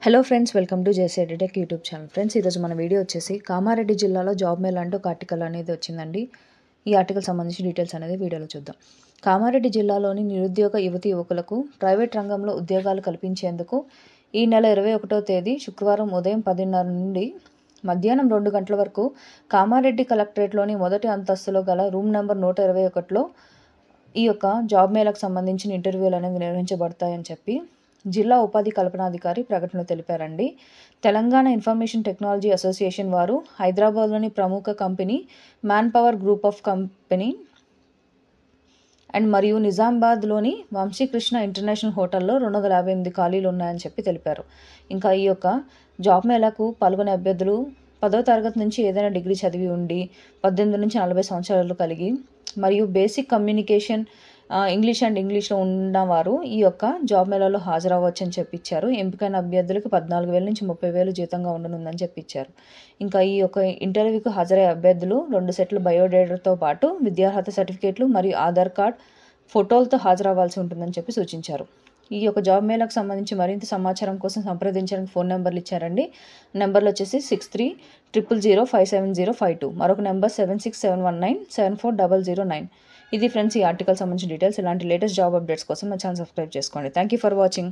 Hello friends, welcome to JC edutech YouTube channel. Friends, ఈరోజు మన video వచ్చేసి కామారెడ్డి జిల్లాలో జాబ్ మేళ అంటూ ఒక ఆర్టికల్ అనేది వచ్చిందండి. ఈ ఆర్టికల్ సంబంధించి డీటెయిల్స్ అనేది వీడియోలో చూద్దాం. కామారెడ్డి జిల్లాలోని నిరుద్యోగ యువతి యువకులకు ప్రైవేట్ రంగంలో ఉద్యోగాలు కల్పించేందుకు ఈ నెల 21వ తేదీ శుక్రవారం ఉదయం 10:30 నుండి మధ్యాహ్నం 2 గంటల వరకు కామారెడ్డి కలెక్టరేట్లోని మొదటి అంతస్తులో గల రూమ్ నెంబర్ 121లో ఈ యొక్క జాబ్ మేళకు సంబంధించిన ఇంటర్వ్యూలు అనేవి నిర్వహించబడతాయని చెప్పి జిల్లా ఉపాధి కల్పనాధికారి ప్రకటనలో తెలిపారండి. తెలంగాణ ఇన్ఫర్మేషన్ టెక్నాలజీ అసోసియేషన్ వారు హైదరాబాద్లోని ప్రముఖ company man power group of company మరియు నిజామాబాద్లోని వంశీకృష్ణ ఇంటర్నేషనల్ హోటల్లో 258 ఖాళీలు ఉన్నాయని చెప్పి తెలిపారు. ఇంకా ఈ యొక్క జాబ్ మేళకు పాల్గొనే అభ్యర్థులు 10వ తరగతి నుంచి ఏదైనా డిగ్రీ చదివి ఉండి 18 నుంచి 40 సంవత్సరాలు కలిగి మరియు బేసిక్ కమ్యూనికేషన్ ఇంగ్లీష్లో ఉన్నవారు ఈ యొక్క జాబ్ మేళాలో హాజరవ్వచ్చు అని చెప్పించారు. ఎంపికైన అభ్యర్థులకు 14,000 నుంచి 30,000 జీతంగా ఉండనుందని చెప్పించారు. ఇంకా ఈ యొక్క ఇంటర్వ్యూకు హాజరయ్యే అభ్యర్థులు 2 సెట్ల బయోడేటాతో పాటు విద్యార్హత సర్టిఫికేట్లు మరియు ఆధార్ కార్డ్ ఫోటోలతో హాజరవ్వాల్సి ఉంటుందని చెప్పి సూచించారు. ఈ యొక్క జాబ్ మేళకు సంబంధించి మరింత సమాచారం కోసం సంప్రదించడానికి ఫోన్ నెంబర్లు ఇచ్చారండి. నెంబర్లు వచ్చేసి 6300057052, మరొక నెంబర్ 7671974009. ఇది ఫ్రెండ్స్ ఈ ఆర్టికల్ సంబంధించిన డీటెయిల్స్. ఇలాంటి లేటెస్ట్ జాబ్ అప్డేట్స్ కోసం మా ఛానల్ సబ్స్క్రైబ్ చేసుకోండి. Thank you for watching.